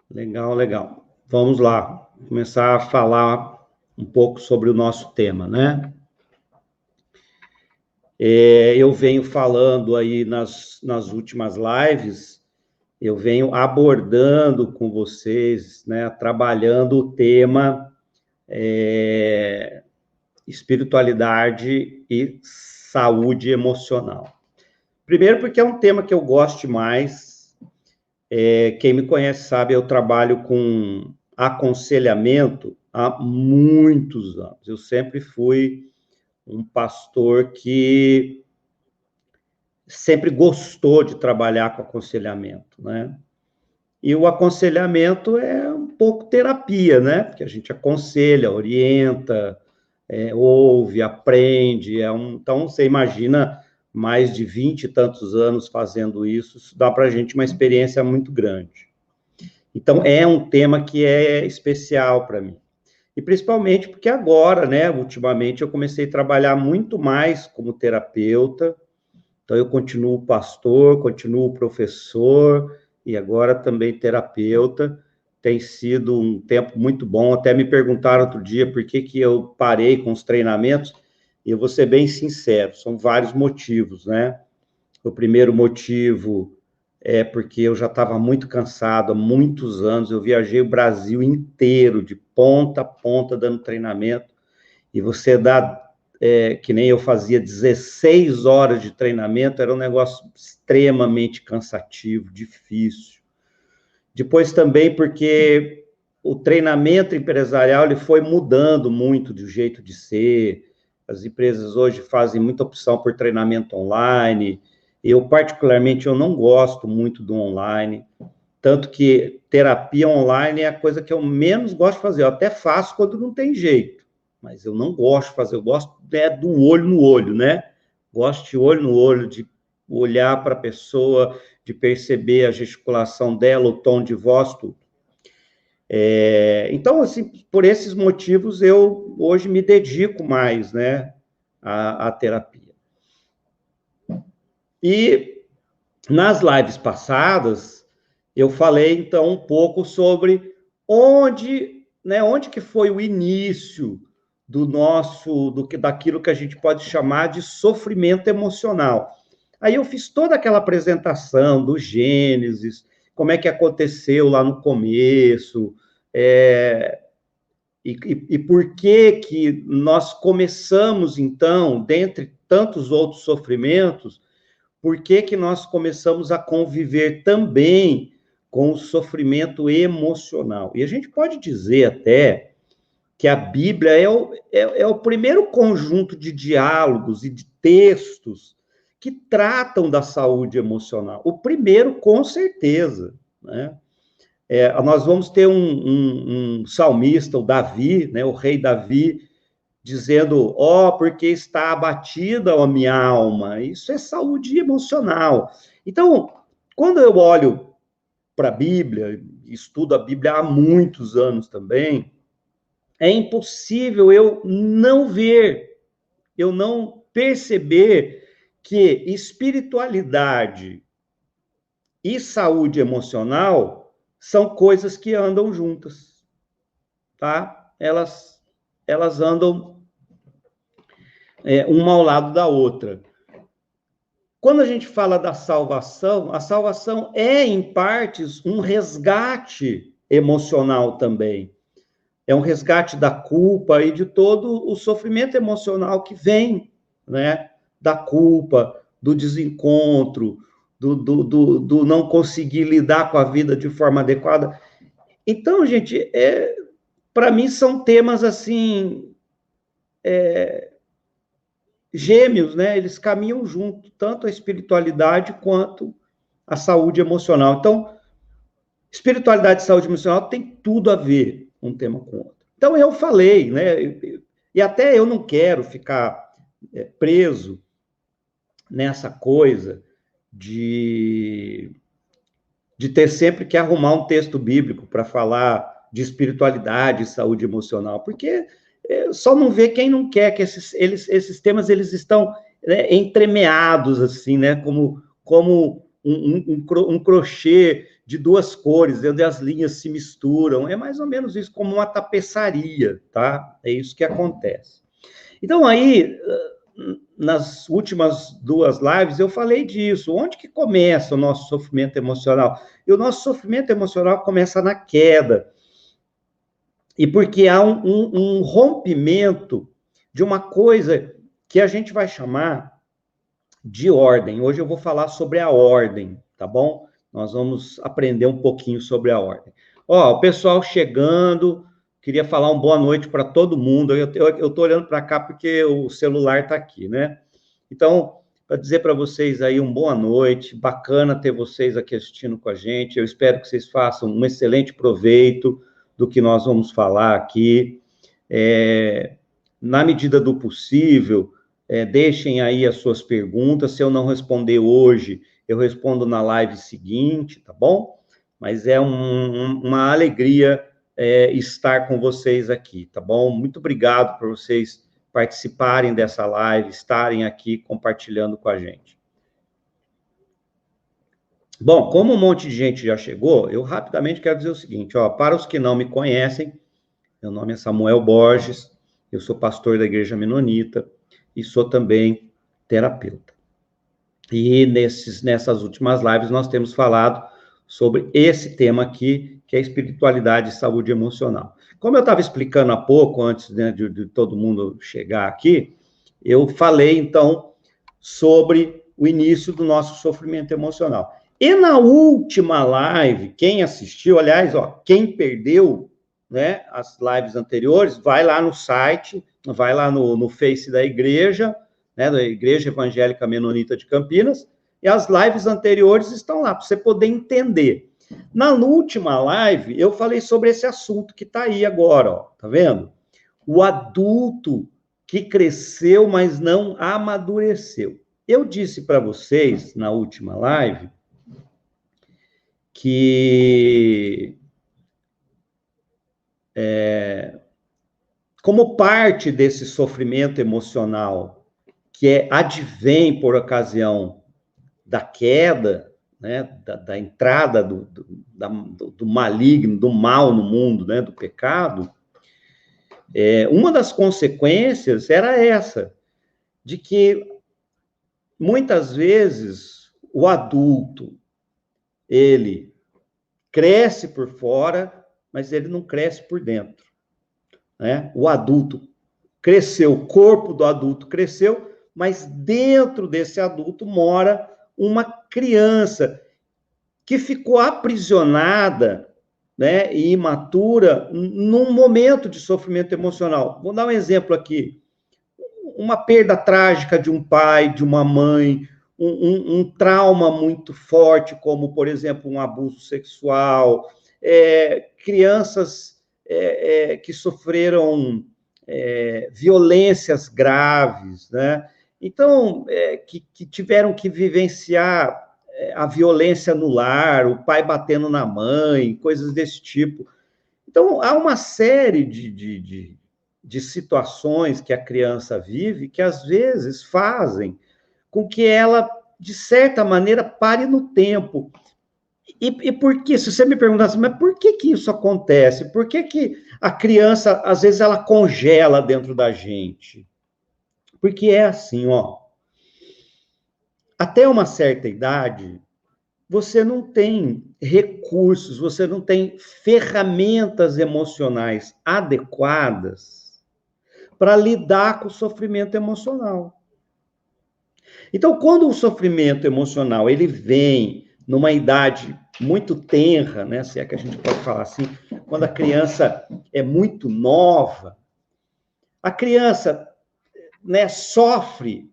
Legal, legal. Vamos lá, começar a falar um pouco sobre o nosso tema, né? Eu venho falando aí nas últimas lives, eu venho abordando com vocês, né, trabalhando o tema espiritualidade e saúde emocional. Primeiro porque é um tema que eu gosto mais. Quem me conhece sabe, eu trabalho com aconselhamento há muitos anos. Eu sempre fui um pastor que sempre gostou de trabalhar com aconselhamento, né? E o aconselhamento é um pouco terapia, né? Porque a gente aconselha, orienta, ouve, aprende. Então, você imagina mais de 20 e tantos anos fazendo isso dá para a gente uma experiência muito grande. Então, é um tema que é especial para mim. E principalmente porque agora, né, ultimamente, eu comecei a trabalhar muito mais como terapeuta. Então, eu continuo pastor, continuo professor e agora também terapeuta. Tem sido um tempo muito bom. Até me perguntaram outro dia por que eu parei com os treinamentos. E eu vou ser bem sincero, são vários motivos, né? O primeiro motivo é porque eu já estava muito cansado há muitos anos. Eu viajei o Brasil inteiro, de ponta a ponta, dando treinamento. E você dá, que nem eu fazia, 16 horas de treinamento, era um negócio extremamente cansativo, difícil. Depois também porque o treinamento empresarial ele foi mudando muito do jeito de ser. As empresas hoje fazem muita opção por treinamento online. Eu, particularmente, eu não gosto muito do online, tanto que terapia online é a coisa que eu menos gosto de fazer. Eu até faço quando não tem jeito, mas eu não gosto de fazer, eu gosto do olho no olho, né? Gosto de olho no olho, de olhar para a pessoa, de perceber a gesticulação dela, o tom de voz, tudo. Então, assim, por esses motivos, eu hoje me dedico mais, né, à terapia. E nas lives passadas, eu falei, então, um pouco sobre onde que foi o início daquilo que a gente pode chamar de sofrimento emocional. Aí eu fiz toda aquela apresentação do Gênesis, como é que aconteceu lá no começo, e por que nós começamos, então, dentre tantos outros sofrimentos, por que nós começamos a conviver também com o sofrimento emocional? E a gente pode dizer até que a Bíblia é o primeiro conjunto de diálogos e de textos que tratam da saúde emocional. O primeiro, com certeza, né? Nós vamos ter um salmista, o Davi, né, o rei Davi, dizendo, porque está abatida a minha alma. Isso é saúde emocional. Então, quando eu olho para a Bíblia, estudo a Bíblia há muitos anos também, é impossível eu não ver, eu não perceber que espiritualidade e saúde emocional são coisas que andam juntas, tá? Elas andam uma ao lado da outra. Quando a gente fala da salvação, a salvação é, em partes, um resgate emocional também. É um resgate da culpa e de todo o sofrimento emocional que vem, né? Da culpa, do desencontro, do não conseguir lidar com a vida de forma adequada. Então, gente, para mim são temas assim gêmeos, né? Eles caminham junto, tanto a espiritualidade quanto a saúde emocional. Então, espiritualidade e saúde emocional tem tudo a ver um tema com o outro. Então, eu falei, né? E até eu não quero ficar preso nessa coisa de ter sempre que arrumar um texto bíblico para falar de espiritualidade e saúde emocional, porque só não vê quem não quer que esses temas eles estão, né, entremeados assim, né, como um crochê de duas cores, onde as linhas se misturam. É mais ou menos isso, como uma tapeçaria, tá? É isso que acontece. Então, aí, nas últimas 2 lives, eu falei disso. Onde que começa o nosso sofrimento emocional? E o nosso sofrimento emocional começa na queda. E porque há um rompimento de uma coisa que a gente vai chamar de ordem. Hoje eu vou falar sobre a ordem, tá bom? Nós vamos aprender um pouquinho sobre a ordem. Ó, o pessoal chegando, queria falar uma boa noite para todo mundo. Eu tô olhando para cá porque o celular está aqui, né? Então, para dizer para vocês aí uma boa noite, bacana ter vocês aqui assistindo com a gente. Eu espero que vocês façam um excelente proveito do que nós vamos falar aqui. Na medida do possível, deixem aí as suas perguntas. Se eu não responder hoje, eu respondo na live seguinte, tá bom? Mas é uma alegria estar com vocês aqui, tá bom? Muito obrigado por vocês participarem dessa live, estarem aqui compartilhando com a gente. Bom, como um monte de gente já chegou, eu rapidamente quero dizer o seguinte, ó, para os que não me conhecem, meu nome é Samuel Borges, eu sou pastor da Igreja Menonita e sou também terapeuta. E nessas últimas lives nós temos falado sobre esse tema aqui, que é espiritualidade e saúde emocional. Como eu estava explicando há pouco, antes, né, de todo mundo chegar aqui, eu falei, então, sobre o início do nosso sofrimento emocional. E na última live, quem assistiu, aliás, ó, quem perdeu, né, as lives anteriores, vai lá no site, vai lá no Face da igreja, né, da Igreja Evangélica Menonita de Campinas, e as lives anteriores estão lá, para você poder entender. Na última live, eu falei sobre esse assunto que está aí agora, ó, tá vendo? O adulto que cresceu, mas não amadureceu. Eu disse para vocês, na última live, que como parte desse sofrimento emocional que advém por ocasião da queda, né, da entrada do maligno, do mal no mundo, né, do pecado, uma das consequências era essa, de que muitas vezes o adulto, ele cresce por fora, mas ele não cresce por dentro, né? O adulto cresceu, o corpo do adulto cresceu, mas dentro desse adulto mora uma criança que ficou aprisionada, né, e imatura num momento de sofrimento emocional. Vou dar um exemplo aqui. Uma perda trágica de um pai, de uma mãe, um trauma muito forte, como, por exemplo, um abuso sexual, crianças que sofreram violências graves, né? Então, que tiveram que vivenciar a violência no lar, o pai batendo na mãe, coisas desse tipo. Então, há uma série de situações que a criança vive que, às vezes, fazem com que ela, de certa maneira, pare no tempo. E por que? Se você me perguntasse, mas por que isso acontece? Por que a criança, às vezes, ela congela dentro da gente? Porque é assim, ó. Até uma certa idade, você não tem recursos, você não tem ferramentas emocionais adequadas para lidar com o sofrimento emocional. Então, quando o sofrimento emocional ele vem numa idade muito tenra, né, se é que a gente pode falar assim, quando a criança é muito nova, a criança, né, sofre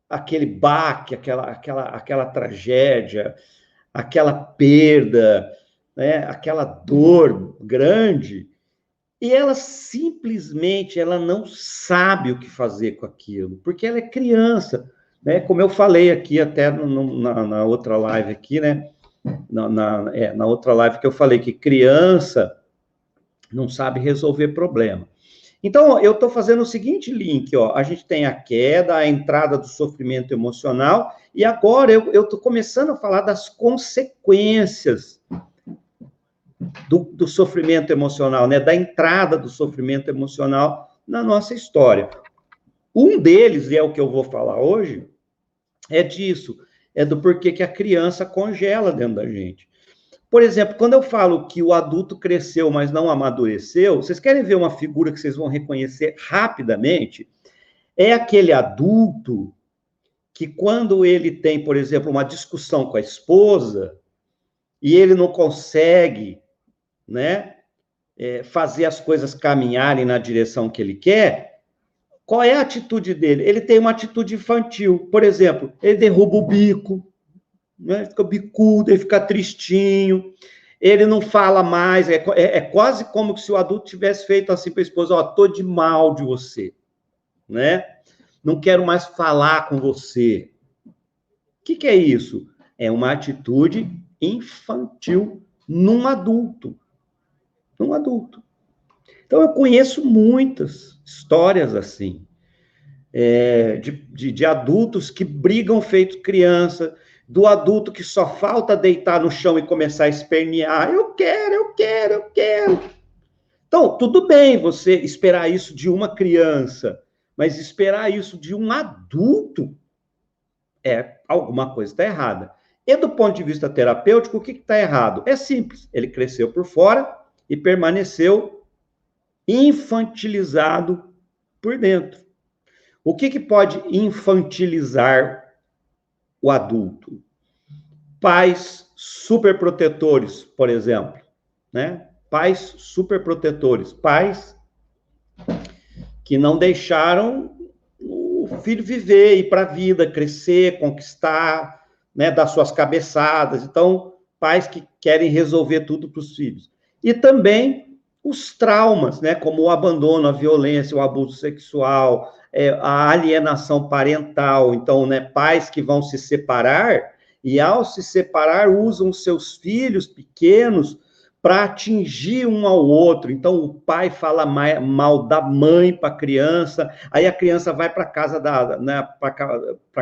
aquele baque, aquela tragédia, aquela perda, né, aquela dor grande, e ela simplesmente ela não sabe o que fazer com aquilo, porque ela é criança, né? Como eu falei aqui até na outra live aqui, né? Na outra live que eu falei que criança não sabe resolver problema. Então, eu estou fazendo o seguinte link, ó, a gente tem a queda, a entrada do sofrimento emocional, e agora eu estou começando a falar das consequências do sofrimento emocional, né, da entrada do sofrimento emocional na nossa história. Um deles, e é o que eu vou falar hoje, é disso, é do porquê que a criança congela dentro da gente. Por exemplo, quando eu falo que o adulto cresceu, mas não amadureceu, vocês querem ver uma figura que vocês vão reconhecer rapidamente? É aquele adulto que quando ele tem, por exemplo, uma discussão com a esposa, e ele não consegue, né, fazer as coisas caminharem na direção que ele quer, qual é a atitude dele? Ele tem uma atitude infantil. Por exemplo, ele derruba o bico, né? Fica bicudo, ele fica tristinho, ele não fala mais, é quase como se o adulto tivesse feito assim para a esposa, ó, tô de mal de você, né? Não quero mais falar com você. O que é isso? É uma atitude infantil num adulto. Num adulto. Então, eu conheço muitas histórias assim, de adultos que brigam feito criança, do adulto que só falta deitar no chão e começar a espernear, eu quero, eu quero, eu quero. Então, tudo bem você esperar isso de uma criança, mas esperar isso de um adulto, alguma coisa está errada. E do ponto de vista terapêutico, o que está errado? É simples, ele cresceu por fora e permaneceu infantilizado por dentro. O que pode infantilizar o adulto? Pais superprotetores, por exemplo, né? Pais superprotetores, pais que não deixaram o filho viver, ir para a vida, crescer, conquistar, né, dar suas cabeçadas. Então, pais que querem resolver tudo para os filhos. E também os traumas, né, como o abandono, a violência, o abuso sexual, a alienação parental. Então, né, pais que vão se separar e, ao se separar, usam seus filhos pequenos para atingir um ao outro. Então, o pai fala mal da mãe para a criança, aí a criança vai para casa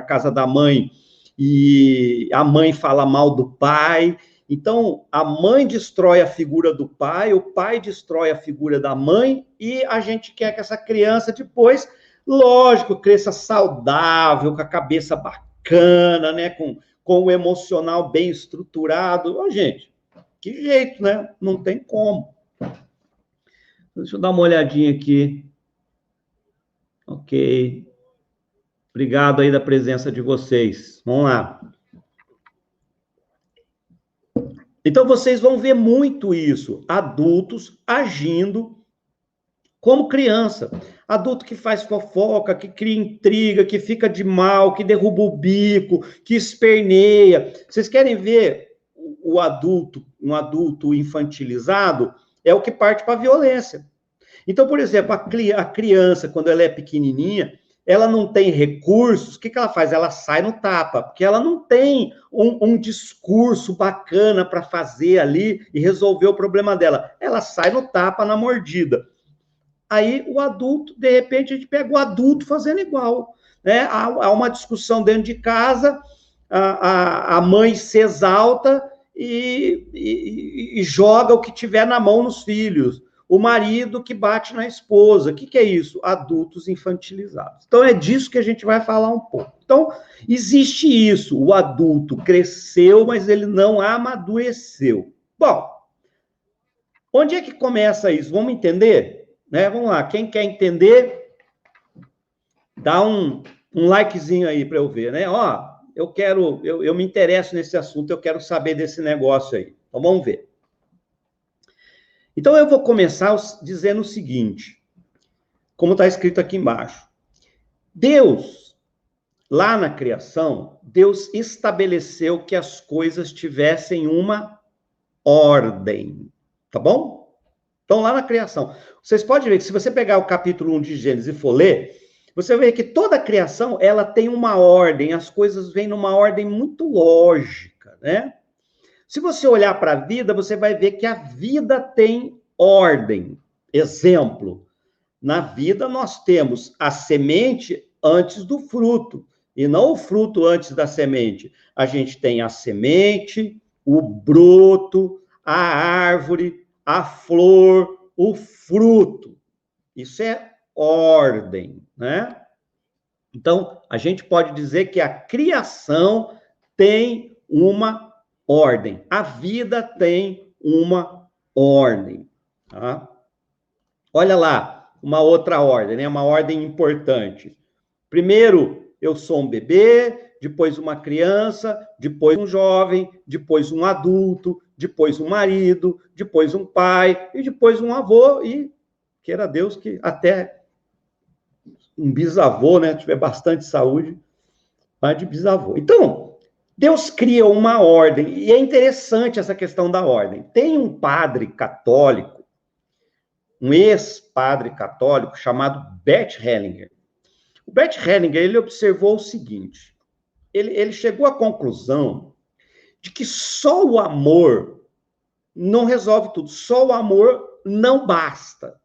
casa da mãe e a mãe fala mal do pai. Então, a mãe destrói a figura do pai, o pai destrói a figura da mãe, e a gente quer que essa criança depois, lógico, cresça saudável, com a cabeça bacana, né? Com o emocional bem estruturado. Ó, gente, que jeito, né? Não tem como. Deixa eu dar uma olhadinha aqui. Ok. Obrigado aí da presença de vocês. Vamos lá. Então, vocês vão ver muito isso. Adultos agindo como criança. Adulto que faz fofoca, que cria intriga, que fica de mal, que derruba o bico, que esperneia. Vocês querem ver o adulto, um adulto infantilizado? É o que parte para a violência. Então, por exemplo, a criança, quando ela é pequenininha, ela não tem recursos, o que ela faz? Ela sai no tapa, porque ela não tem um discurso bacana para fazer ali e resolver o problema dela. Ela sai no tapa, na mordida. Aí o adulto, de repente, a gente pega o adulto fazendo igual. Né? Há uma discussão dentro de casa, a mãe se exalta e joga o que tiver na mão nos filhos. O marido que bate na esposa. O que é isso? Adultos infantilizados. Então, é disso que a gente vai falar um pouco. Então, existe isso. O adulto cresceu, mas ele não amadureceu. Bom, onde é que começa isso? Vamos entender? Né? Vamos lá. Quem quer entender, dá um likezinho aí para eu ver, né? Ó, eu me interesso nesse assunto, eu quero saber desse negócio aí. Então, vamos ver. Então, eu vou começar dizendo o seguinte, como está escrito aqui embaixo. Deus, lá na criação, Deus estabeleceu que as coisas tivessem uma ordem, tá bom? Então, lá na criação. Vocês podem ver que se você pegar o capítulo 1 de Gênesis e for ler, você vai ver que toda a criação, ela tem uma ordem, as coisas vêm numa ordem muito lógica, né? Se você olhar para a vida, você vai ver que a vida tem ordem. Exemplo, Na vida, nós temos a semente antes do fruto, e não o fruto antes da semente. A gente tem a semente, o broto, a árvore, a flor, o fruto. Isso é ordem, né? Então, a gente pode dizer que a criação tem uma ordem, a vida tem uma ordem, tá? Olha lá, uma outra ordem, né? Uma ordem importante. Primeiro, eu sou um bebê, depois uma criança, depois um jovem, depois um adulto, depois um marido, depois um pai, e depois um avô, e queira Deus que até um bisavô, né, tiver bastante saúde, vai de bisavô. Então, Deus cria uma ordem, e é interessante essa questão da ordem. Tem um padre católico, um ex-padre católico, chamado Bert Hellinger. O Bert Hellinger, ele observou o seguinte, ele chegou à conclusão de que só o amor não resolve tudo, só o amor não basta.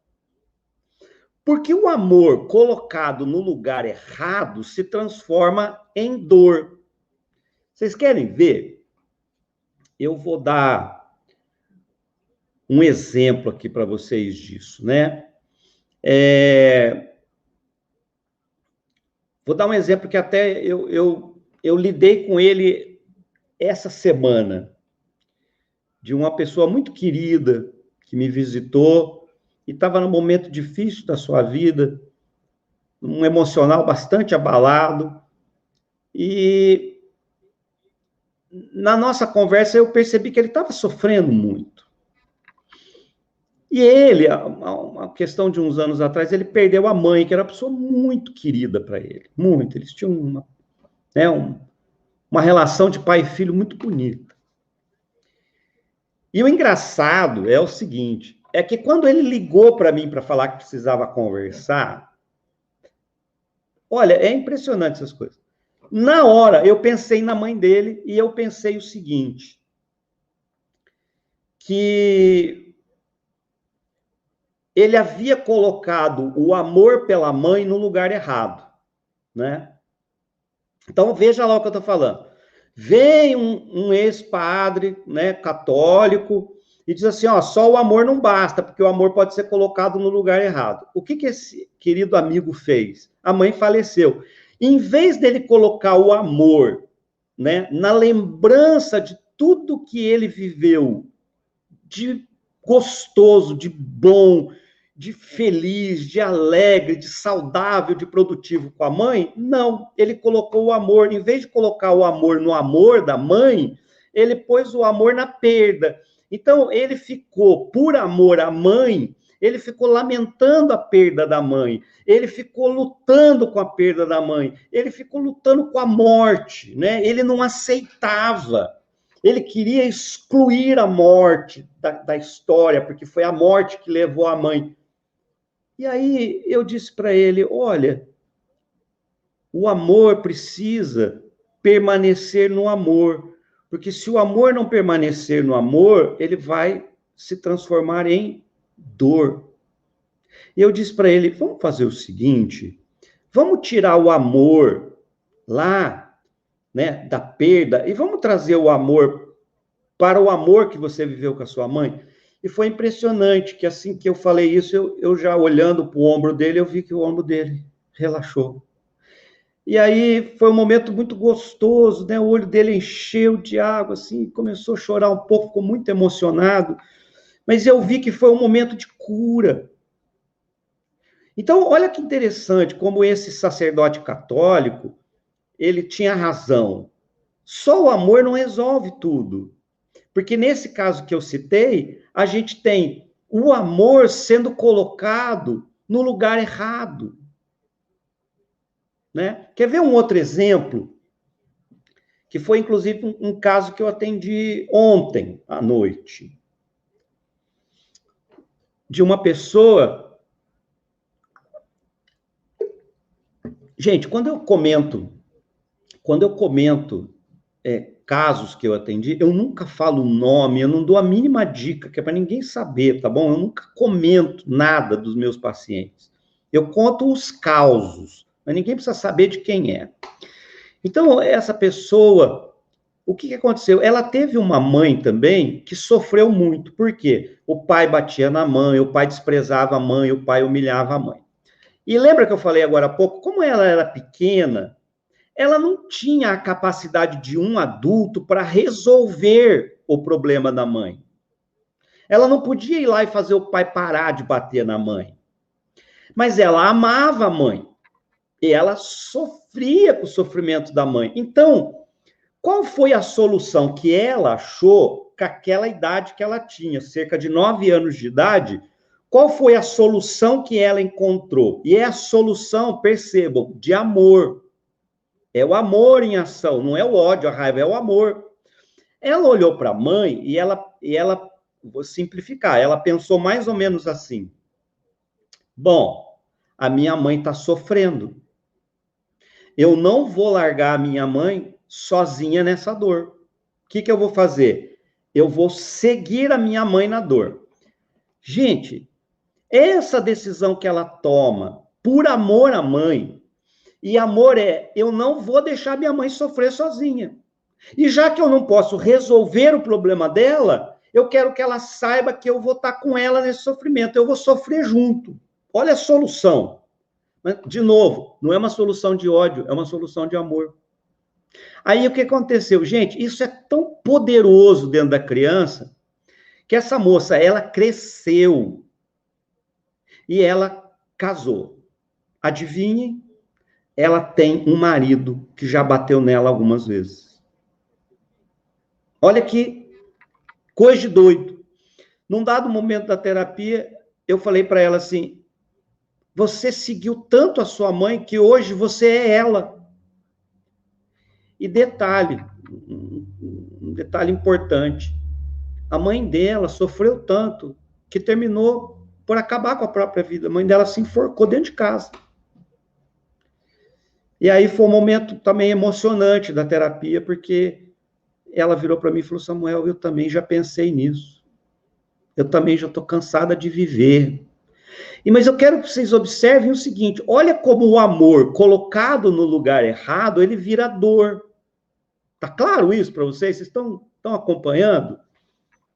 Porque o amor colocado no lugar errado se transforma em dor. Vocês querem ver? Eu vou dar um exemplo aqui para vocês disso, né? Vou dar um exemplo que até eu lidei com ele essa semana, de uma pessoa muito querida que me visitou e estava num momento difícil da sua vida, um emocional bastante abalado, e na nossa conversa eu percebi que ele estava sofrendo muito. E ele, uma questão de uns anos atrás, ele perdeu a mãe, que era uma pessoa muito querida para ele, muito. Eles tinham uma relação de pai e filho muito bonita. E o engraçado é o seguinte, é que quando ele ligou para mim para falar que precisava conversar, olha, é impressionante essas coisas. Na hora, eu pensei na mãe dele e eu pensei o seguinte, que ele havia colocado o amor pela mãe no lugar errado, né? Então, veja lá o que eu estou falando. Vem um ex-padre, né, católico, e diz assim, ó, só o amor não basta, porque o amor pode ser colocado no lugar errado. O que esse querido amigo fez? A mãe faleceu. Em vez dele colocar o amor, né, na lembrança de tudo que ele viveu, de gostoso, de bom, de feliz, de alegre, de saudável, de produtivo com a mãe, não, ele colocou o amor, em vez de colocar o amor no amor da mãe, ele pôs o amor na perda. Então, ele ficou, por amor à mãe, ele ficou lamentando a perda da mãe, ele ficou lutando com a perda da mãe, ele ficou lutando com a morte, né? Ele não aceitava. Ele queria excluir a morte da história, porque foi a morte que levou a mãe. E aí eu disse para ele, olha, o amor precisa permanecer no amor, porque se o amor não permanecer no amor, ele vai se transformar em dor. E eu disse para ele, vamos fazer o seguinte, vamos tirar o amor lá, né, da perda, e vamos trazer o amor para o amor que você viveu com a sua mãe. E foi impressionante que assim que eu falei isso, eu já olhando para o ombro dele, eu vi que o ombro dele relaxou. E aí foi um momento muito gostoso, né? O olho dele encheu de água, assim, começou a chorar um pouco, ficou muito emocionado. Mas eu vi que foi um momento de cura. Então, olha que interessante como esse sacerdote católico, ele tinha razão. Só o amor não resolve tudo. Porque nesse caso que eu citei, a gente tem o amor sendo colocado no lugar errado. Né? Quer ver um outro exemplo? Que foi, inclusive, um caso que eu atendi ontem à noite. De uma pessoa... Gente, quando eu comento casos que eu atendi, eu nunca falo o nome, eu não dou a mínima dica, que é para ninguém saber, tá bom? Eu nunca comento nada dos meus pacientes. Eu conto os causos, mas ninguém precisa saber de quem é. Então, essa pessoa, o que aconteceu? Ela teve uma mãe também que sofreu muito. Por quê? O pai batia na mãe, o pai desprezava a mãe, o pai humilhava a mãe. E lembra que eu falei agora há pouco, como ela era pequena, ela não tinha a capacidade de um adulto para resolver o problema da mãe. Ela não podia ir lá e fazer o pai parar de bater na mãe. Mas ela amava a mãe. E ela sofria com o sofrimento da mãe. Então, qual foi a solução que ela achou com aquela idade que ela tinha, cerca de 9 anos de idade? Qual foi a solução que ela encontrou? E é a solução, percebam, de amor. É o amor em ação, não é o ódio, a raiva, é o amor. Ela olhou para a mãe e ela, vou simplificar, ela pensou mais ou menos assim: bom, a minha mãe está sofrendo. Eu não vou largar a minha mãe sozinha nessa dor. O que eu vou fazer? Eu vou seguir a minha mãe na dor. Gente, essa decisão que ela toma por amor à mãe, e amor é, eu não vou deixar minha mãe sofrer sozinha. E já que eu não posso resolver o problema dela, eu quero que ela saiba que eu vou estar com ela nesse sofrimento, eu vou sofrer junto. Olha a solução. De novo, não é uma solução de ódio, é uma solução de amor. Aí o que aconteceu? Gente, isso é tão poderoso dentro da criança, que essa moça, ela cresceu e ela casou. Adivinhe, ela tem um marido que já bateu nela algumas vezes. Olha que coisa de doido. Num dado momento da terapia, eu falei para ela assim: você seguiu tanto a sua mãe que hoje você é ela. E detalhe, um detalhe importante, a mãe dela sofreu tanto que terminou por acabar com a própria vida. A mãe dela se enforcou dentro de casa. E aí foi um momento também emocionante da terapia, porque ela virou para mim e falou: Samuel, eu também já pensei nisso. Eu também já estou cansada de viver. Mas eu quero que vocês observem o seguinte: olha como o amor colocado no lugar errado, ele vira dor. Tá claro isso para vocês? Vocês estão acompanhando?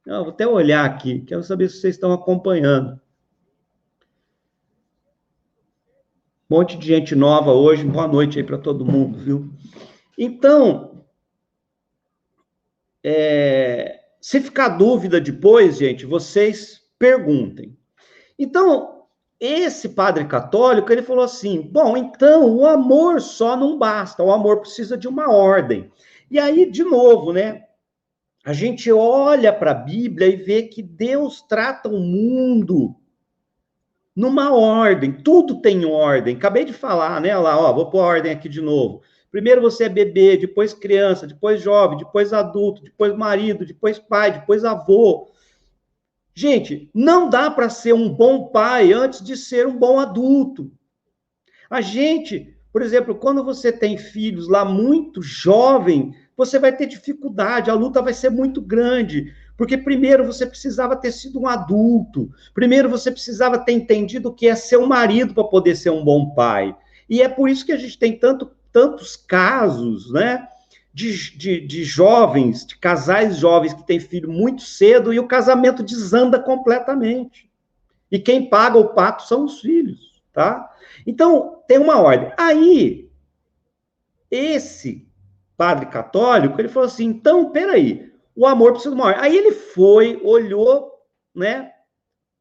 Não, vou até olhar aqui, quero saber se vocês estão acompanhando. Um monte de gente nova hoje, boa noite aí para todo mundo, viu? Então, se ficar dúvida depois, gente, vocês perguntem. Então, esse padre católico, ele falou assim: bom, então o amor só não basta, o amor precisa de uma ordem. E aí, de novo, né? A gente olha para a Bíblia e vê que Deus trata o mundo numa ordem, tudo tem ordem. Acabei de falar, né? Olha lá, ó, vou pôr a ordem aqui de novo. Primeiro você é bebê, depois criança, depois jovem, depois adulto, depois marido, depois pai, depois avô. Gente, não dá para ser um bom pai antes de ser um bom adulto. A gente, por exemplo, quando você tem filhos lá muito jovem, você vai ter dificuldade, a luta vai ser muito grande, porque primeiro você precisava ter sido um adulto, primeiro você precisava ter entendido o que é ser um marido para poder ser um bom pai. E é por isso que a gente tem tantos casos, né? De jovens, de casais jovens que têm filho muito cedo e o casamento desanda completamente. E quem paga o pato são os filhos, tá? Então, tem uma ordem. Aí, esse padre católico, ele falou assim: então, peraí, o amor precisa de uma ordem. Aí ele foi, olhou, né,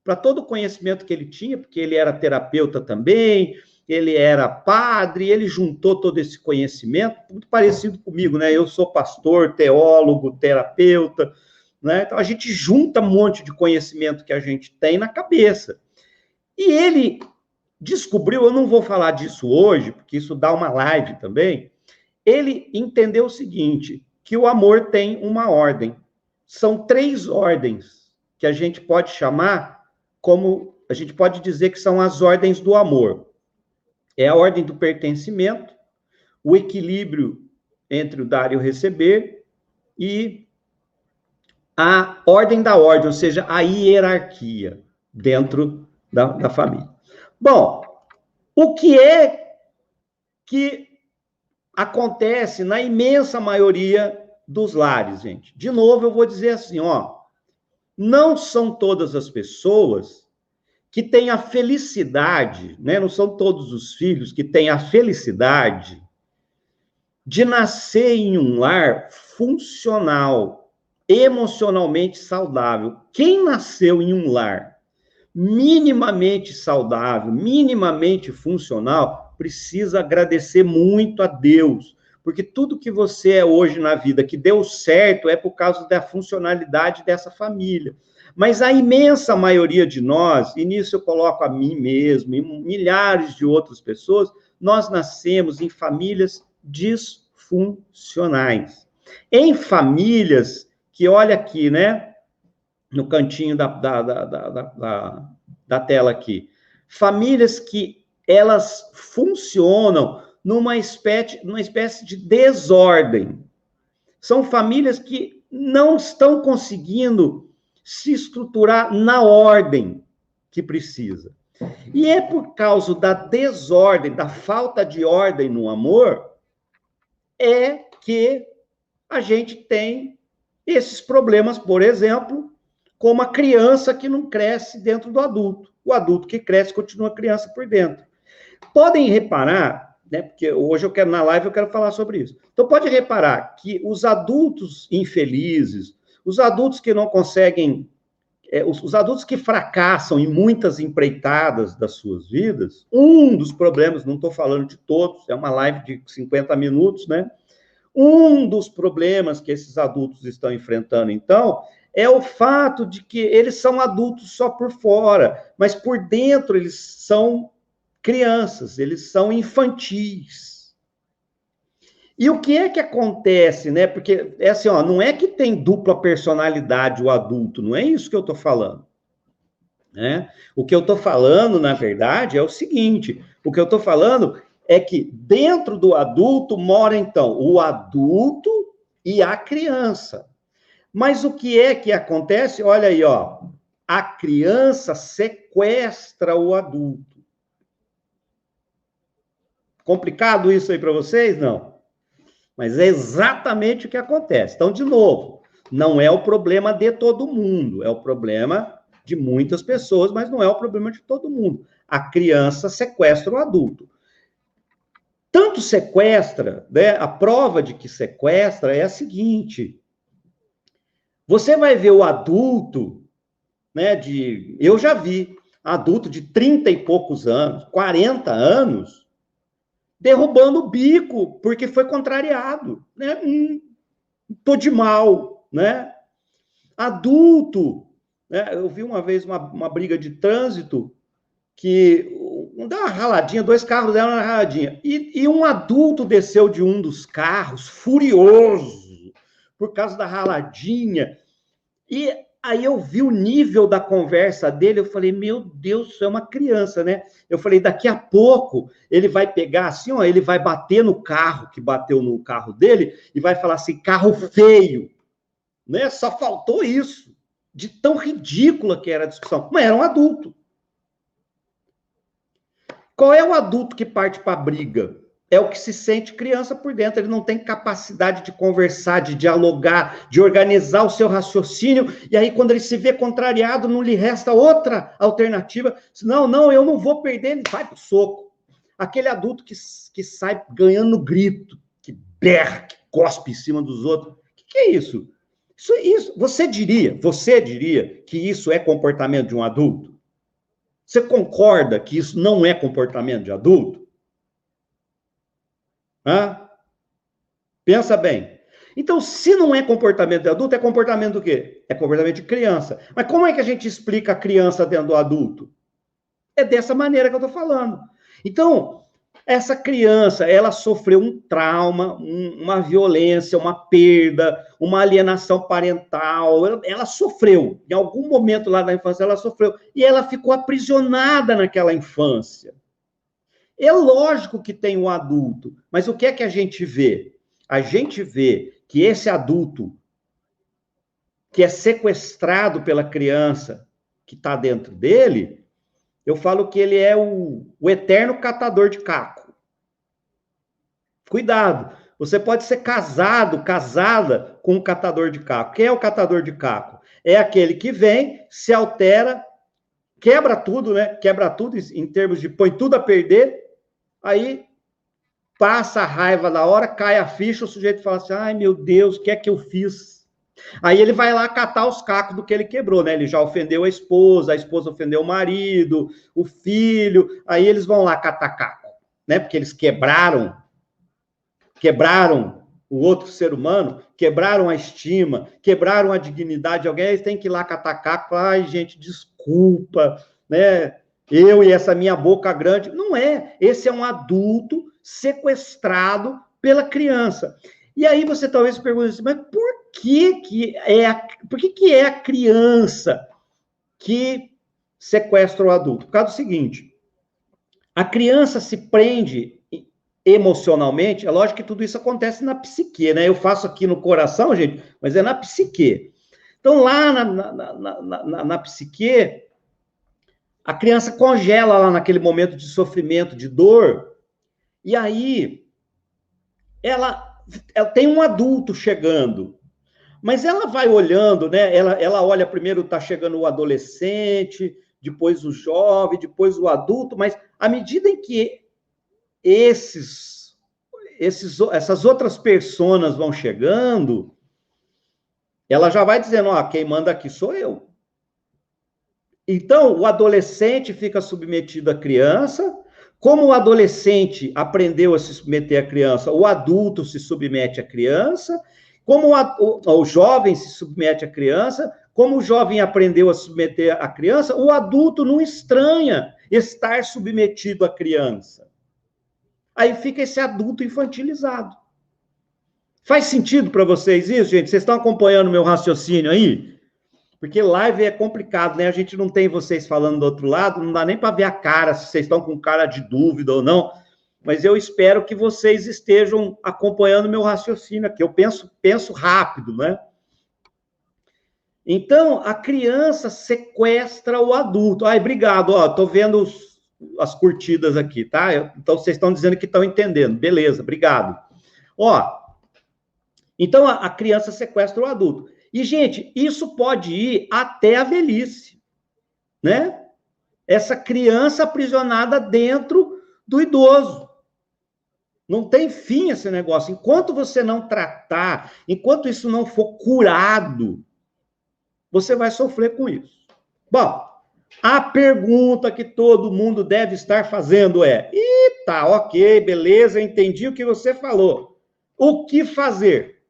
para todo o conhecimento que ele tinha, porque ele era terapeuta também, ele era padre, ele juntou todo esse conhecimento, muito parecido comigo, né? Eu sou pastor, teólogo, terapeuta, né? Então a gente junta um monte de conhecimento que a gente tem na cabeça. E ele descobriu, eu não vou falar disso hoje, porque isso dá uma live também. Ele entendeu o seguinte, que o amor tem uma ordem. São 3 ordens que a gente pode chamar como, a gente pode dizer que são as ordens do amor. É a ordem do pertencimento, o equilíbrio entre o dar e o receber, e a ordem da ordem, ou seja, a hierarquia dentro da família. Bom, O que é que acontece na imensa maioria dos lares, gente? De novo, eu vou dizer assim, ó, não são todas as pessoas que têm a felicidade, né? Não são todos os filhos que têm a felicidade de nascer em um lar funcional, emocionalmente saudável. Quem nasceu em um lar minimamente saudável, minimamente funcional, precisa agradecer muito a Deus, porque tudo que você é hoje na vida que deu certo é por causa da funcionalidade dessa família. Mas a imensa maioria de nós, e nisso eu coloco a mim mesmo, e milhares de outras pessoas, nós nascemos em famílias disfuncionais. Em famílias que, olha aqui, né, no cantinho da tela aqui, famílias que elas funcionam numa espécie de desordem. São famílias que não estão conseguindo se estruturar na ordem que precisa. E é por causa da desordem, da falta de ordem no amor, é que a gente tem esses problemas, por exemplo, como a criança que não cresce dentro do adulto. O adulto que cresce continua criança por dentro. Podem reparar, né, porque hoje eu quero, na live, eu quero falar sobre isso. Então, pode reparar que os adultos infelizes, os adultos que não conseguem, os adultos que fracassam em muitas empreitadas das suas vidas, um dos problemas, não estou falando de todos, é uma live de 50 minutos, né? Um dos problemas que esses adultos estão enfrentando, então, é o fato de que eles são adultos só por fora, mas por dentro eles são crianças, eles são infantis. E o que é que acontece, né? Porque é assim, ó, não é que tem dupla personalidade o adulto, não é isso que eu estou falando. Né? O que eu estou falando, na verdade, é o seguinte: o que eu estou falando é que dentro do adulto mora, então, o adulto e a criança. Mas o que é que acontece? Olha aí, ó, a criança sequestra o adulto. Complicado isso aí para vocês? Não. Mas é exatamente o que acontece. Então, de novo, não é o problema de todo mundo, é o problema de muitas pessoas, mas não é o problema de todo mundo. A criança sequestra o adulto. Tanto sequestra, né? A prova de que sequestra é a seguinte: você vai ver o adulto, né? Eu já vi adulto de 30 e poucos anos, 40 anos, derrubando o bico porque foi contrariado, né? Tô de mal, né? Adulto, né? Eu vi uma vez uma briga de trânsito que dá uma raladinha, dois carros deram uma raladinha, e um adulto desceu de um dos carros, furioso, por causa da raladinha, e aí eu vi o nível da conversa dele, eu falei, meu Deus, isso é uma criança, né? Eu falei, daqui a pouco ele vai pegar assim, ó, ele vai bater no carro, que bateu no carro dele, e vai falar assim, carro feio, né? Só faltou isso, de tão ridícula que era a discussão, mas era um adulto. Qual é o adulto que parte para a briga? É o que se sente criança por dentro, ele não tem capacidade de conversar, de dialogar, de organizar o seu raciocínio, e aí quando ele se vê contrariado, não lhe resta outra alternativa, não, eu não vou perder, ele vai pro soco. Aquele adulto que sai ganhando grito, que berra, que cospe em cima dos outros. O que é isso? Isso, você diria que isso é comportamento de um adulto? Você concorda que isso não é comportamento de adulto? Hã? Pensa bem. Então, se não é comportamento de adulto, é comportamento do quê? É comportamento de criança. Mas como é que a gente explica a criança dentro do adulto? É dessa maneira que eu estou falando. Então, essa criança, ela sofreu um trauma, uma violência, uma perda, uma alienação parental. Ela sofreu. Em algum momento lá da infância, ela sofreu. E ela ficou aprisionada naquela infância. É lógico que tem o adulto, mas o que é que a gente vê? A gente vê que esse adulto que é sequestrado pela criança que está dentro dele, Eu falo que ele é o eterno catador de caco. Cuidado, você pode ser casado, casada com um catador de caco. Quem é o catador de caco? É aquele que vem, se altera, quebra tudo, né? Quebra tudo em termos de põe tudo a perder, aí passa a raiva da hora, cai a ficha, o sujeito fala assim, ai meu Deus, o que é que eu fiz? Aí ele vai lá catar os cacos do que ele quebrou, né? Ele já ofendeu a esposa ofendeu o marido, o filho, aí eles vão lá catar caco, né? Porque eles quebraram o outro ser humano, quebraram a estima, quebraram a dignidade de alguém, eles têm que ir lá catar caco, ai gente, desculpa, né? Eu e essa minha boca grande. Não é, esse é um adulto sequestrado pela criança. E aí você talvez se pergunte assim, mas por que é a criança que sequestra o adulto? Por causa do seguinte, a criança se prende emocionalmente, é lógico que tudo isso acontece na psique, né? Eu faço aqui no coração, gente, mas é na psique. Então, lá na psique, a criança congela lá naquele momento de sofrimento, de dor, e aí ela tem um adulto chegando, mas ela vai olhando, né? Ela olha primeiro, está chegando o adolescente, depois o jovem, depois o adulto, mas à medida em que essas outras personas vão chegando, ela já vai dizendo, ó, quem manda aqui sou eu. Então, o adolescente fica submetido à criança, como o adolescente aprendeu a se submeter à criança, o adulto se submete à criança, como o jovem se submete à criança, como o jovem aprendeu a submeter à criança, o adulto não estranha estar submetido à criança. Aí fica esse adulto infantilizado. Faz sentido para vocês isso, gente? Vocês estão acompanhando meu raciocínio aí? Porque live é complicado, né? A gente não tem vocês falando do outro lado, não dá nem para ver a cara, se vocês estão com cara de dúvida ou não. Mas eu espero que vocês estejam acompanhando meu raciocínio aqui. Eu penso rápido, né? Então, a criança sequestra o adulto. Ai, obrigado, ó, tô vendo as curtidas aqui, tá? Então, vocês estão dizendo que estão entendendo. Beleza, obrigado. Ó, então a criança sequestra o adulto. E, gente, isso pode ir até a velhice, né? Essa criança aprisionada dentro do idoso. Não tem fim esse negócio. Enquanto você não tratar, enquanto isso não for curado, você vai sofrer com isso. Bom, a pergunta que todo mundo deve estar fazendo é: tá, ok, beleza, entendi o que você falou. O que fazer?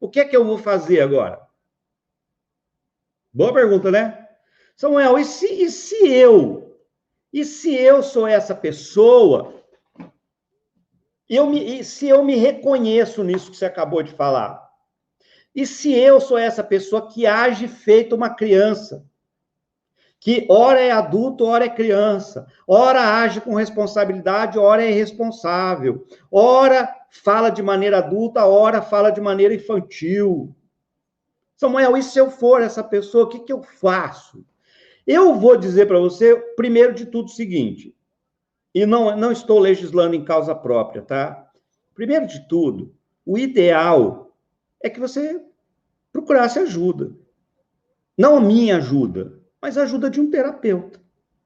O que é que eu vou fazer agora? Boa pergunta, né? Samuel, e se eu sou essa pessoa, se eu me reconheço nisso que você acabou de falar? E se eu sou essa pessoa que age feito uma criança? Que ora é adulto, ora é criança, ora age com responsabilidade, ora é irresponsável, ora fala de maneira adulta, ora fala de maneira infantil. Samuel, e se eu for essa pessoa, o que eu faço? Eu vou dizer para você, primeiro de tudo, o seguinte, e não estou legislando em causa própria, tá? Primeiro de tudo, o ideal é que você procurasse ajuda. Não a minha ajuda, mas a ajuda de um terapeuta.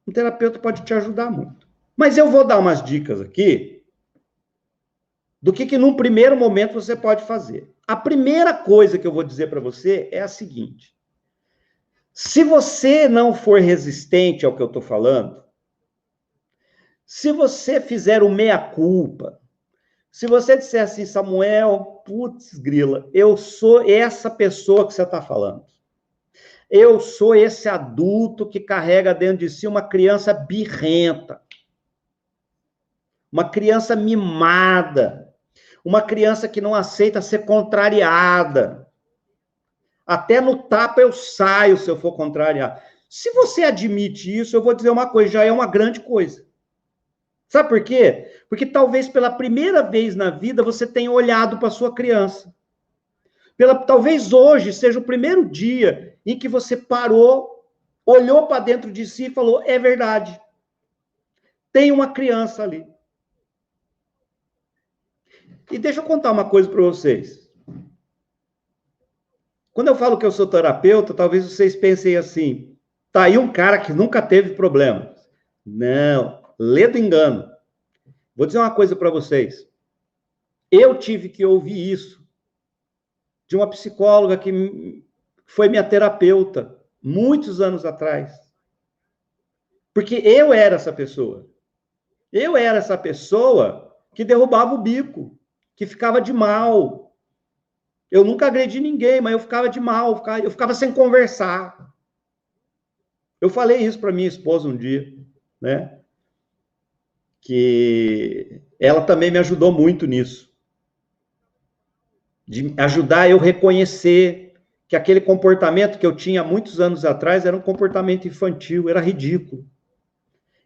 Um terapeuta pode te ajudar muito. Mas eu vou dar umas dicas aqui do que num primeiro momento você pode fazer. A primeira coisa que eu vou dizer para você é a seguinte: se você não for resistente ao que eu estou falando, se você fizer o meia-culpa, se você disser assim, Samuel, putz, grila, eu sou essa pessoa que você está falando. Eu sou esse adulto que carrega dentro de si uma criança birrenta, uma criança mimada, uma criança que não aceita ser contrariada. Até no tapa eu saio se eu for contrariado. Se você admite isso, eu vou dizer uma coisa, já é uma grande coisa. Sabe por quê? Porque talvez pela primeira vez na vida você tenha olhado para sua criança. Talvez hoje seja o primeiro dia em que você parou, olhou para dentro de si e falou, é verdade, tem uma criança ali. E deixa eu contar uma coisa para vocês. Quando eu falo que eu sou terapeuta, talvez vocês pensem assim, tá aí um cara que nunca teve problemas. Não, lê do engano. Vou dizer uma coisa para vocês. Eu tive que ouvir isso de uma psicóloga que foi minha terapeuta muitos anos atrás. Porque eu era essa pessoa. Eu era essa pessoa que derrubava o bico, que ficava de mal. Eu nunca agredi ninguém, mas eu ficava de mal, eu ficava sem conversar. Eu falei isso para minha esposa um dia, né? Que ela também me ajudou muito nisso. De ajudar eu reconhecer que aquele comportamento que eu tinha muitos anos atrás era um comportamento infantil, era ridículo.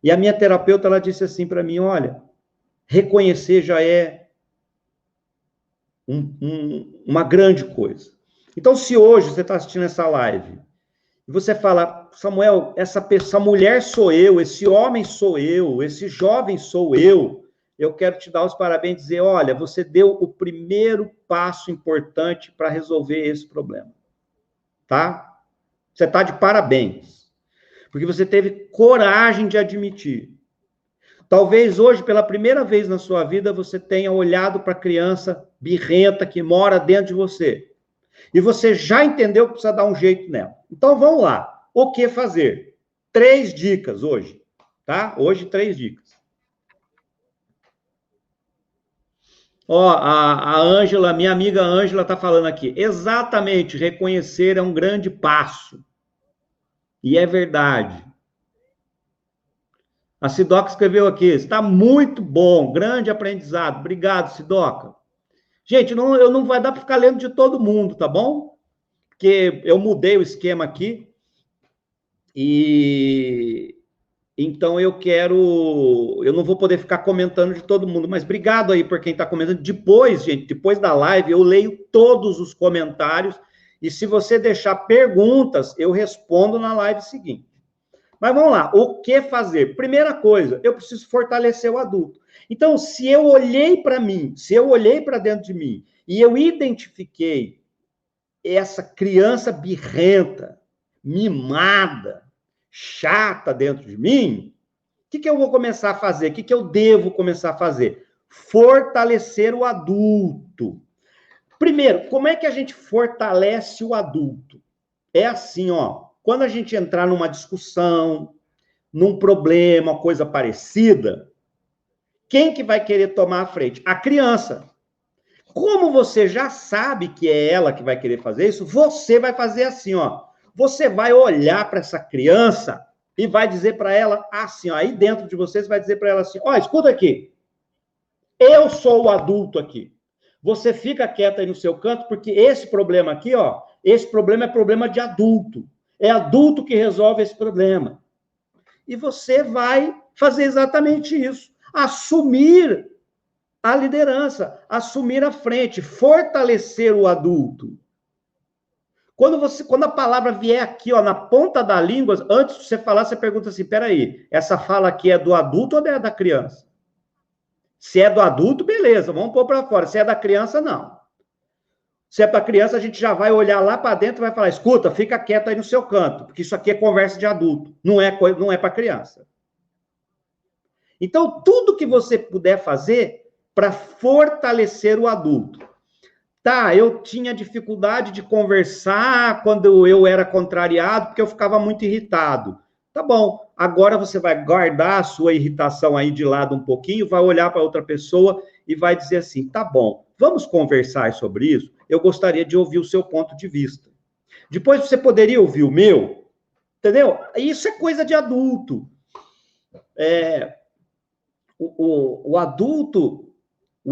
E a minha terapeuta, ela disse assim para mim, olha, reconhecer já é uma grande coisa. Então, se hoje você está assistindo essa live, e você fala, Samuel, essa mulher sou eu, esse homem sou eu, esse jovem sou eu quero te dar os parabéns e dizer, olha, você deu o primeiro passo importante para resolver esse problema. Tá? Você está de parabéns. Porque você teve coragem de admitir. Talvez hoje, pela primeira vez na sua vida, você tenha olhado para a criança birrenta que mora dentro de você. E você já entendeu que precisa dar um jeito nela. Então, vamos lá. O que fazer? 3 dicas hoje. Tá? Hoje, 3 dicas. Ó, a Ângela, minha amiga Ângela está falando aqui. Exatamente, reconhecer é um grande passo. E é verdade. A Sidoca escreveu aqui, está muito bom, grande aprendizado. Obrigado, Sidoca. Gente, eu não vai dar para ficar lendo de todo mundo, tá bom? Porque eu mudei o esquema aqui e então eu não vou poder ficar comentando de todo mundo, mas obrigado aí por quem está comentando. Depois, gente, depois da live, eu leio todos os comentários e se você deixar perguntas, eu respondo na live seguinte. Mas vamos lá, o que fazer? Primeira coisa, eu preciso fortalecer o adulto. Então, se eu olhei para mim, se eu olhei para dentro de mim e eu identifiquei essa criança birrenta, mimada, chata dentro de mim, o que eu vou começar a fazer? O que eu devo começar a fazer? Fortalecer o adulto. Primeiro, como é que a gente fortalece o adulto? É assim, ó, quando a gente entrar numa discussão, num problema, coisa parecida, quem que vai querer tomar a frente? A criança. Como você já sabe que é ela que vai querer fazer isso, você vai fazer assim, ó. Você vai olhar para essa criança e vai dizer para ela assim, ó, aí dentro de você vai dizer para ela assim, ó, escuta aqui, eu sou o adulto aqui. Você fica quieta aí no seu canto, porque esse problema aqui, ó, esse problema é problema de adulto. É adulto que resolve esse problema. E você vai fazer exatamente isso. Assumir a liderança, assumir a frente, fortalecer o adulto. Quando a palavra vier aqui, ó, na ponta da língua, antes de você falar, você pergunta assim, peraí, essa fala aqui é do adulto ou é da criança? Se é do adulto, beleza, vamos pôr para fora. Se é da criança, não. Se é para criança, a gente já vai olhar lá para dentro e vai falar, escuta, fica quieto aí no seu canto, porque isso aqui é conversa de adulto, não é para criança. Então, tudo que você puder fazer para fortalecer o adulto. Tá, eu tinha dificuldade de conversar quando eu era contrariado, porque eu ficava muito irritado. Tá bom, agora você vai guardar a sua irritação aí de lado um pouquinho, vai olhar para outra pessoa e vai dizer assim, tá bom, vamos conversar sobre isso? Eu gostaria de ouvir o seu ponto de vista. Depois você poderia ouvir o meu, entendeu? Isso é coisa de adulto. O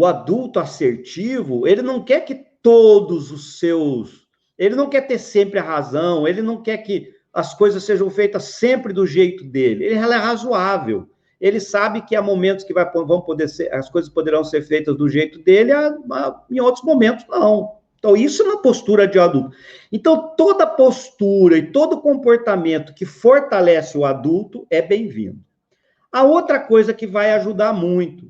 adulto assertivo, ele não quer que todos os seus... Ele não quer ter sempre a razão, ele não quer que as coisas sejam feitas sempre do jeito dele. Ele é razoável. Ele sabe que há momentos que vão poder ser, as coisas poderão ser feitas do jeito dele, em outros momentos não. Então, isso é uma postura de adulto. Então, toda postura e todo comportamento que fortalece o adulto é bem-vindo. A outra coisa que vai ajudar muito,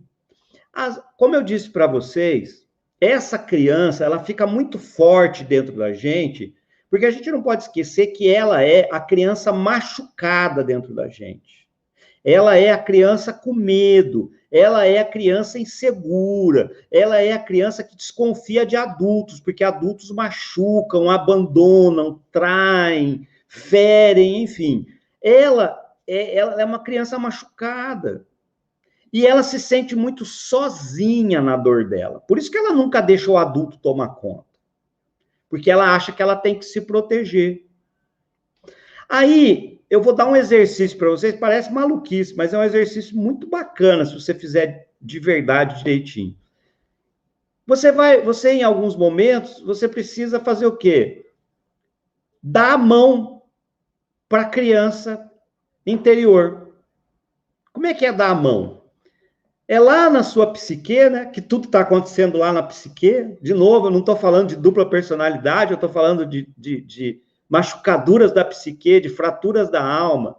como eu disse para vocês, essa criança, ela fica muito forte dentro da gente, porque a gente não pode esquecer que ela é a criança machucada dentro da gente. Ela é a criança com medo, ela é a criança insegura, ela é a criança que desconfia de adultos, porque adultos machucam, abandonam, traem, ferem, enfim. Ela é uma criança machucada. E ela se sente muito sozinha na dor dela. Por isso que ela nunca deixa o adulto tomar conta. Porque ela acha que ela tem que se proteger. Aí, eu vou dar um exercício para vocês, parece maluquice, mas é um exercício muito bacana se você fizer de verdade direitinho. Você em alguns momentos, você precisa fazer o quê? Dar a mão para a criança interior. Como é que é dar a mão? É lá na sua psique, né? Que tudo está acontecendo lá na psique. De novo, eu não estou falando de dupla personalidade, eu estou falando de machucaduras da psique, de fraturas da alma.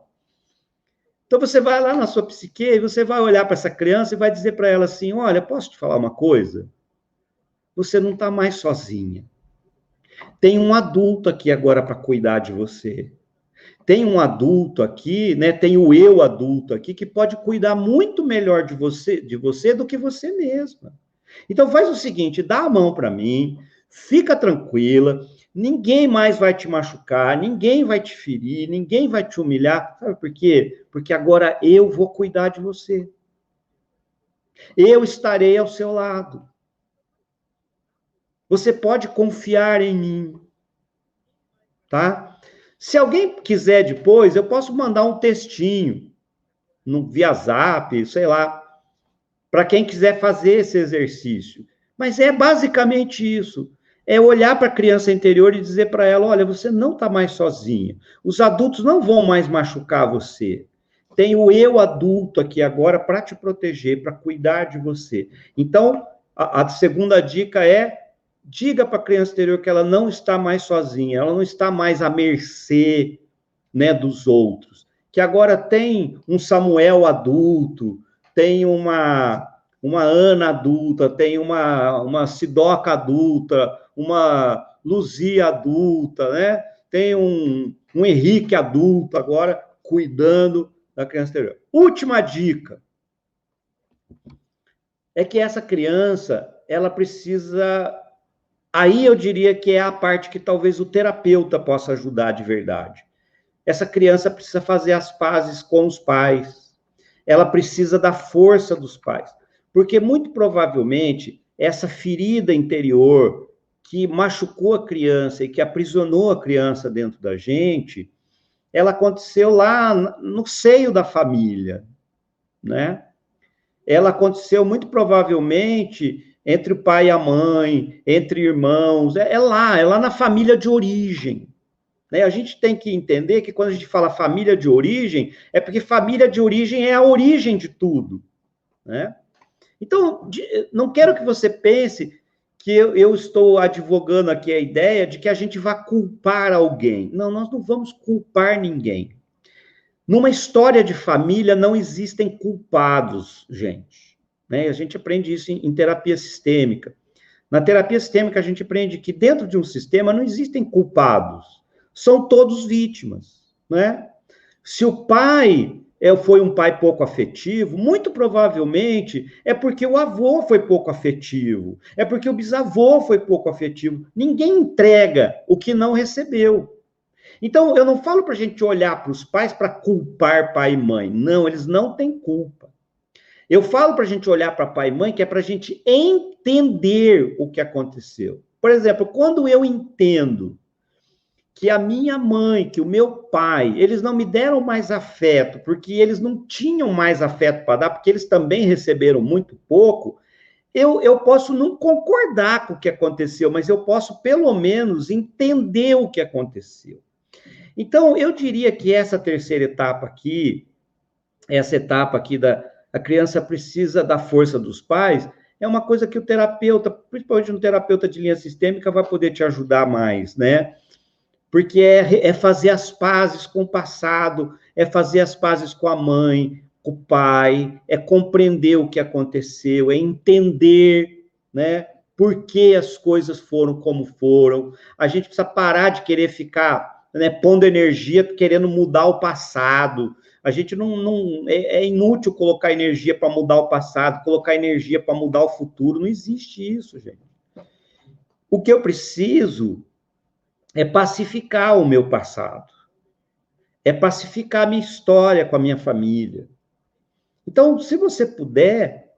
Então, você vai lá na sua psique e você vai olhar para essa criança e vai dizer para ela assim, olha, posso te falar uma coisa? Você não está mais sozinha. Tem um adulto aqui agora para cuidar de você. Tem um adulto aqui, né? Tem o eu adulto aqui que pode cuidar muito melhor de você do que você mesma. Então faz o seguinte, dá a mão para mim, fica tranquila, ninguém mais vai te machucar, ninguém vai te ferir, ninguém vai te humilhar. Sabe por quê? Porque agora eu vou cuidar de você. Eu estarei ao seu lado. Você pode confiar em mim. Tá? Se alguém quiser depois, eu posso mandar um textinho via Zap, sei lá, para quem quiser fazer esse exercício. Mas é basicamente isso. É olhar para a criança interior e dizer para ela, olha, você não está mais sozinha. Os adultos não vão mais machucar você. Tem o eu adulto aqui agora para te proteger, para cuidar de você. Então, a segunda dica é diga para a criança interior que ela não está mais sozinha, ela não está mais à mercê, né, dos outros. Que agora tem um Samuel adulto, tem uma Ana adulta, tem uma Sidoca adulta, uma Luzia adulta, né? Tem um Henrique adulto agora cuidando da criança interior. Última dica é que essa criança, ela precisa... Aí eu diria que é a parte que talvez o terapeuta possa ajudar de verdade. Essa criança precisa fazer as pazes com os pais. Ela precisa da força dos pais. Porque, muito provavelmente, essa ferida interior que machucou a criança e que aprisionou a criança dentro da gente, ela aconteceu lá no seio da família, né? Ela aconteceu, muito provavelmente, entre o pai e a mãe, entre irmãos, é lá na família de origem. Né? A gente tem que entender que quando a gente fala família de origem, é porque família de origem é a origem de tudo. Né? Então, não quero que você pense que eu estou advogando aqui a ideia de que a gente vai culpar alguém. Não, nós não vamos culpar ninguém. Numa história de família não existem culpados, gente. Né? A gente aprende isso em terapia sistêmica. Na terapia sistêmica, a gente aprende que dentro de um sistema não existem culpados. São todos vítimas. Né? Se o pai foi um pai pouco afetivo, muito provavelmente é porque o avô foi pouco afetivo, é porque o bisavô foi pouco afetivo. Ninguém entrega o que não recebeu. Então, eu não falo para a gente olhar para os pais para culpar pai e mãe. Não, eles não têm culpa. Eu falo para a gente olhar para pai e mãe que é para a gente entender o que aconteceu. Por exemplo, quando eu entendo que a minha mãe, que o meu pai, eles não me deram mais afeto, porque eles não tinham mais afeto para dar, porque eles também receberam muito pouco, eu posso não concordar com o que aconteceu, mas eu posso, pelo menos, entender o que aconteceu. Então, eu diria que essa terceira etapa aqui, essa etapa aqui a criança precisa da força dos pais, é uma coisa que o terapeuta, principalmente um terapeuta de linha sistêmica, vai poder te ajudar mais, né? Porque é fazer as pazes com o passado, é fazer as pazes com a mãe, com o pai, é compreender o que aconteceu, é entender, né, por que as coisas foram como foram. A gente precisa parar de querer ficar, né, pondo energia, querendo mudar o passado. A gente é inútil colocar energia para mudar o passado, colocar energia para mudar o futuro. Não existe isso, gente. O que eu preciso é pacificar o meu passado, é pacificar a minha história com a minha família. Então, se você puder,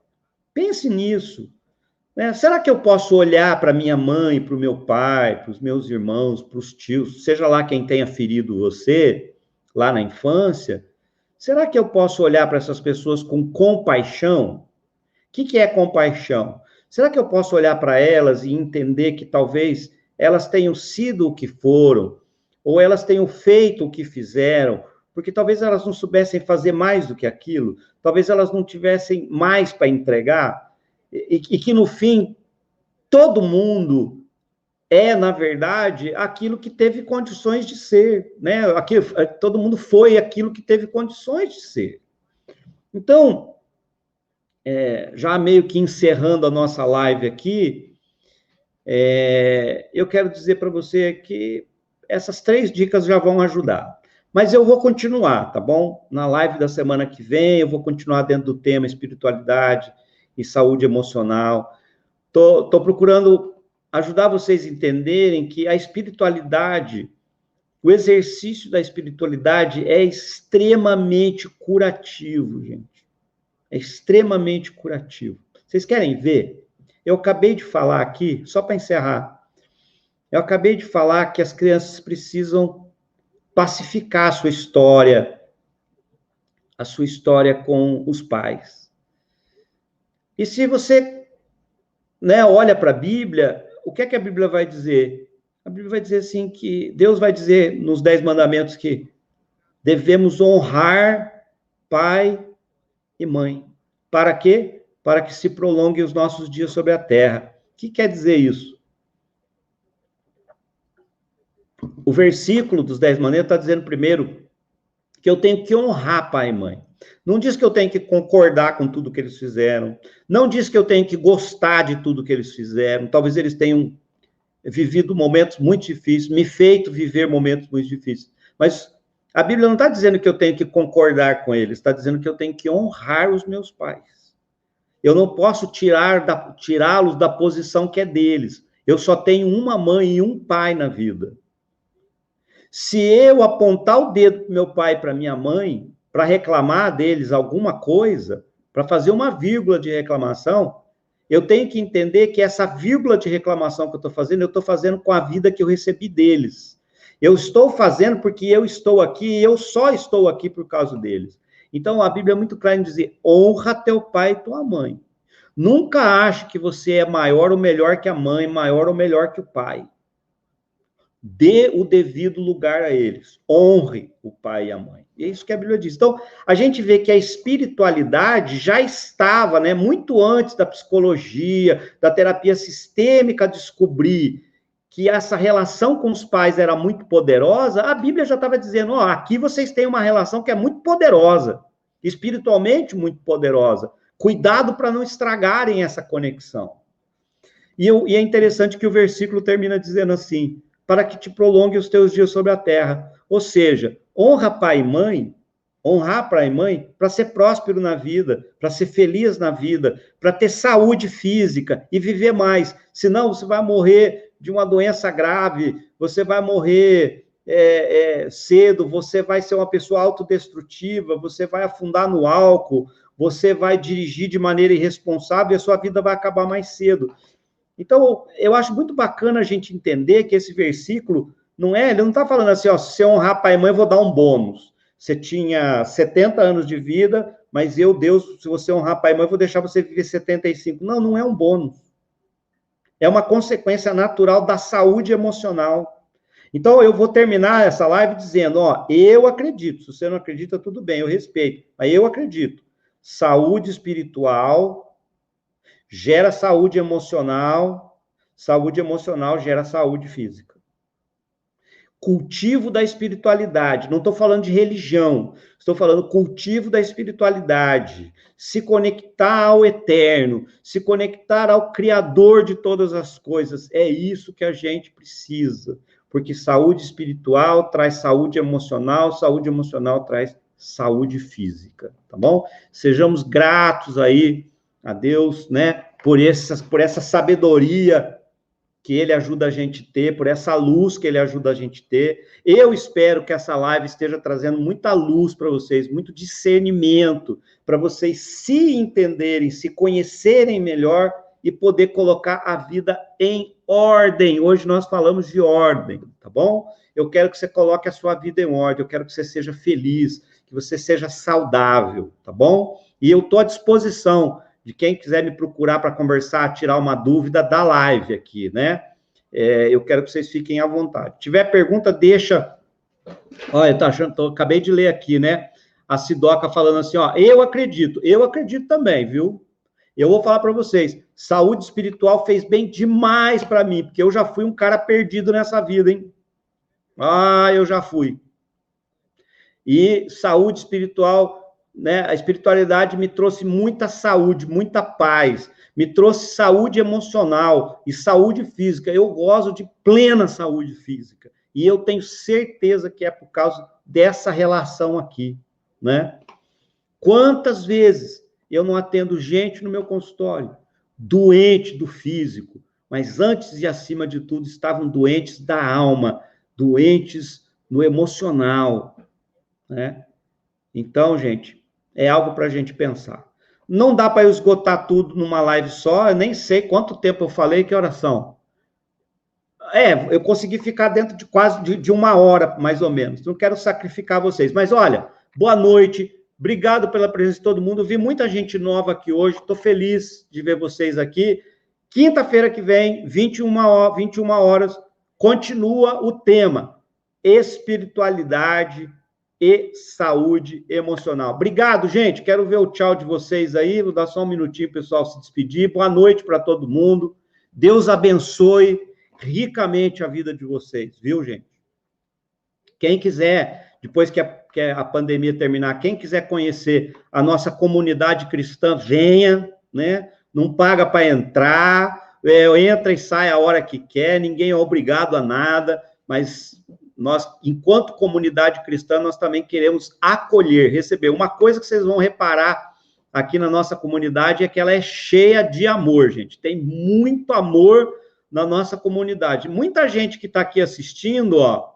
pense nisso, né? Será que eu posso olhar para minha mãe, para o meu pai, para os meus irmãos, para os tios, seja lá quem tenha ferido você, lá na infância, será que eu posso olhar para essas pessoas com compaixão? O que é compaixão? Será que eu posso olhar para elas e entender que talvez elas tenham sido o que foram, ou elas tenham feito o que fizeram, porque talvez elas não soubessem fazer mais do que aquilo, talvez elas não tivessem mais para entregar, e que no fim, todo mundo na verdade, aquilo que teve condições de ser, né? Todo mundo foi aquilo que teve condições de ser. Então, já meio que encerrando a nossa live aqui, eu quero dizer para você que essas 3 dicas já vão ajudar. Mas eu vou continuar, tá bom? Na live da semana que vem, eu vou continuar dentro do tema espiritualidade e saúde emocional. Tô procurando ajudar vocês a entenderem que a espiritualidade, o exercício da espiritualidade é extremamente curativo, gente. É extremamente curativo. Vocês querem ver? Eu acabei de falar aqui, só para encerrar, eu acabei de falar que as crianças precisam pacificar a sua história com os pais. E se você, né, olha para a Bíblia, o que é que a Bíblia vai dizer? A Bíblia vai dizer assim que Deus vai dizer nos 10 mandamentos que devemos honrar pai e mãe. Para quê? Para que se prolonguem os nossos dias sobre a terra. O que quer dizer isso? O versículo dos 10 mandamentos está dizendo primeiro que eu tenho que honrar pai e mãe. Não diz que eu tenho que concordar com tudo que eles fizeram. Não diz que eu tenho que gostar de tudo que eles fizeram. Talvez eles tenham vivido momentos muito difíceis, me feito viver momentos muito difíceis. Mas a Bíblia não está dizendo que eu tenho que concordar com eles, está dizendo que eu tenho que honrar os meus pais. Eu não posso tirá-los da posição que é deles. Eu só tenho uma mãe e um pai na vida. Se eu apontar o dedo para meu pai e para minha mãe, para reclamar deles alguma coisa, para fazer uma vírgula de reclamação, eu tenho que entender que essa vírgula de reclamação que eu estou fazendo com a vida que eu recebi deles. Eu estou fazendo porque eu estou aqui e eu só estou aqui por causa deles. Então, a Bíblia é muito clara em dizer, honra teu pai e tua mãe. Nunca ache que você é maior ou melhor que a mãe, maior ou melhor que o pai. Dê o devido lugar a eles. Honre o pai e a mãe. E é isso que a Bíblia diz. Então, a gente vê que a espiritualidade já estava, né, muito antes da psicologia, da terapia sistêmica descobrir que essa relação com os pais era muito poderosa. A Bíblia já estava dizendo, ó, aqui vocês têm uma relação que é muito poderosa, espiritualmente muito poderosa. Cuidado para não estragarem essa conexão. E é interessante que o versículo termina dizendo assim, para que te prolongue os teus dias sobre a terra. Ou seja, honrar pai e mãe para ser próspero na vida, para ser feliz na vida, para ter saúde física e viver mais. Senão você vai morrer de uma doença grave, você vai morrer cedo, você vai ser uma pessoa autodestrutiva, você vai afundar no álcool, você vai dirigir de maneira irresponsável e a sua vida vai acabar mais cedo. Então, eu acho muito bacana a gente entender que esse versículo ele não está falando assim, ó, se você honrar pai e mãe, eu vou dar um bônus. Você tinha 70 anos de vida, mas eu, Deus, se você honrar pai e mãe, eu vou deixar você viver 75. Não, não é um bônus. É uma consequência natural da saúde emocional. Então, eu vou terminar essa live dizendo, ó, eu acredito. Se você não acredita, tudo bem, eu respeito. Mas eu acredito. Saúde espiritual Gera saúde emocional gera saúde física. Cultivo da espiritualidade, não estou falando de religião, estou falando cultivo da espiritualidade, se conectar ao eterno, se conectar ao Criador de todas as coisas, é isso que a gente precisa, porque saúde espiritual traz saúde emocional traz saúde física, tá bom? Sejamos gratos aí a Deus, né, por essa sabedoria que ele ajuda a gente a ter, por essa luz que ele ajuda a gente a ter. Eu espero que essa live esteja trazendo muita luz para vocês, muito discernimento, para vocês se entenderem, se conhecerem melhor e poder colocar a vida em ordem. Hoje nós falamos de ordem, tá bom? Eu quero que você coloque a sua vida em ordem, eu quero que você seja feliz, que você seja saudável, tá bom? E eu estou à disposição de quem quiser me procurar para conversar, tirar uma dúvida da live aqui, né? Eu quero que vocês fiquem à vontade. Se tiver pergunta, deixa... Olha, eu tô achando, acabei de ler aqui, né? A Sidoca falando assim, ó, eu acredito também, viu? Eu vou falar para vocês, saúde espiritual fez bem demais para mim, porque eu já fui um cara perdido nessa vida, hein? Eu já fui. E saúde espiritual, né? A espiritualidade me trouxe muita saúde, muita paz, me trouxe saúde emocional e saúde física. Eu gozo de plena saúde física. E eu tenho certeza que é por causa dessa relação aqui, né? Quantas vezes eu não atendo gente no meu consultório, doente do físico, mas antes e acima de tudo estavam doentes da alma, doentes no emocional, né? Então, gente, é algo para a gente pensar. Não dá para eu esgotar tudo numa live só, eu nem sei quanto tempo eu falei, que oração. Eu consegui ficar dentro de quase de uma hora, mais ou menos. Não quero sacrificar vocês. Mas, olha, boa noite. Obrigado pela presença de todo mundo. Vi muita gente nova aqui hoje. Estou feliz de ver vocês aqui. Quinta-feira que vem, 21 horas, continua o tema espiritualidade e saúde emocional. Obrigado, gente. Quero ver o tchau de vocês aí. Vou dar só um minutinho, pessoal, se despedir. Boa noite para todo mundo. Deus abençoe ricamente a vida de vocês, viu, gente? Quem quiser, depois que a pandemia terminar, quem quiser conhecer a nossa comunidade cristã, venha, né? Não paga para entrar, entra e sai a hora que quer, ninguém é obrigado a nada, mas nós, enquanto comunidade cristã, nós também queremos acolher, receber. Uma coisa que vocês vão reparar aqui na nossa comunidade é que ela é cheia de amor, gente. Tem muito amor na nossa comunidade. Muita gente que está aqui assistindo, ó,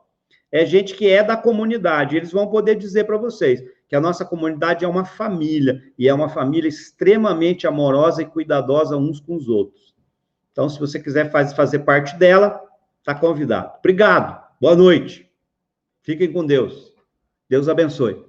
é gente que é da comunidade. Eles vão poder dizer para vocês que a nossa comunidade é uma família, e é uma família extremamente amorosa e cuidadosa uns com os outros. Então, se você quiser fazer parte dela, está convidado. Obrigado. Boa noite. Fiquem com Deus. Deus abençoe.